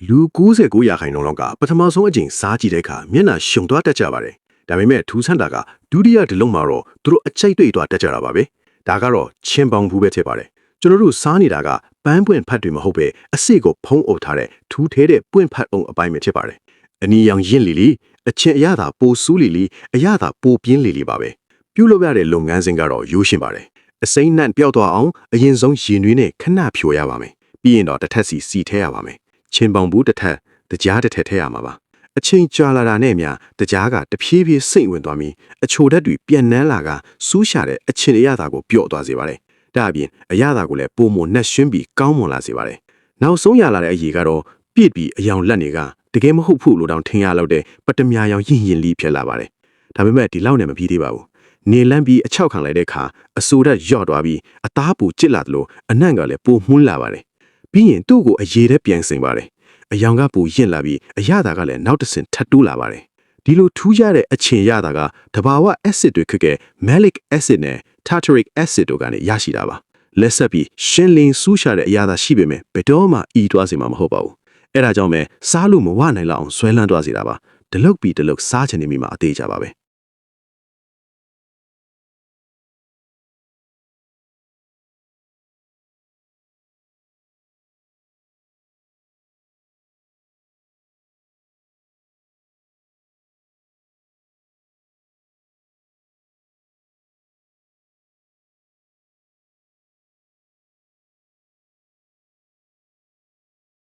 လူ99ရာခိုင်နှုန်းလောက်ကပထမဆုံးအကြိမ်စားကြည့်တဲ့အခါမျက်နှာရှုံသွားတတ်ကြပါတယ်။ဒါပေမဲ့ထူးဆန်းတာကဒုတိယတစ်လုံးမှာတော့သူတို့အချိတ်တွေ့သွားတတ်ကြတာပါပဲ။ဒါကတော့ချင်းပေါင်ဘူးပဲဖြစ်ပါတယ်။ကျွန်တော်တို့စားနေတာကပန်းပွင့်ဖတ်တွေမဟုတ်ပဲအစိကိုဖုံးအုပ်ထားတဲ့ထူးထဲတဲ့ပွင့်ဖတ်အောင်အပိုင်းပဲဖြစ်ပါတယ်။အနီရောင်ရင့်လီလီအချင်းအရသာပိုဆူးလီလီအရသာပိုပြင်းလီလီပါပဲ။ပြုလုပ်ရတဲ့လုပ်ငန်းစဉ်ကတော့ရိုးရှင်းပါတယ်။အစိမ့်နှံ့ပျောက်သွားအောင်အရင်ဆုံးရင်နွေးနဲ့ခဏဖြိုရပါမယ်။ပြီးရင်တော့တစ်ထပ်စီထဲရပါမယ်။ချင်းပေါင်ဘူးတစ်ထပ်တကြားတစ်ထက်ထဲရမှာပါအချိန်ကြာလာတာနဲ့အမျှတကြားကတဖြည်းဖြည်းစိတ်ဝင်သွားပြီးအချိုဓာတ်တွေပြန်နှမ်းလာကစူးရှာတဲ့အချင်းအရသာကိုပျော့သွားစေပါတယ်ဒါအပြင်အရသာကိုလည်းပုံမနှက်ရှင်းပြီးကောင်းမွန်လာစေပါတယ်နောက်ဆုံးရလာတဲ့အရေးကတော့ပြည့်ပြီးအယောင်လက်တွေကတကယ်မဟုတ်ဘူးလို့တောင်ထင်ရလောက်တဲ့ပတမြာရောင်ရင်ရင်လေးဖြစ်လာပါတယ်ဒါပေမဲ့ဒီလောက်နဲ့မပြီးသေးပါဘူးနေလန်းပြီးအချောက်ခံလိုက်တဲ့အခါအဆိုဓာတ်လျော့သွားပြီးအသားပူကျစ်လာသလိုအနံ့ကလည်းပိုမှုန်းလာပါတယ်ပြီးရင်သူ့ကိုအရေးထဲပြန်စိန်ပါတယ်အယောင်ကပူရင့်လာပြီးအရသာကလည်းနောက်တစ်ဆင့်ထပ်တိုးလာပါတယ်ဒီလိုထူးခြားတဲ့အချင်းရတာကတဘာဝ acid တွေခက်ခဲ malic acid နဲ့ tartaric acid တို့ကနေရရှိတာပါလက်ဆက်ပြီးရှင်းလင်းစူးရှာတဲ့အရသာရှိပေမဲ့ဘယ်တော့မှဤတွားစေမှာမဟုတ်ပါဘူးအဲ့ဒါကြောင့်ပဲစားလို့မဝနိုင်လောက်အောင်ဆွဲလန်းသွားစေတာပါတလုတ်ပြီးတလုတ်စားချင်နေမိမှာအသေးကြပါပဲ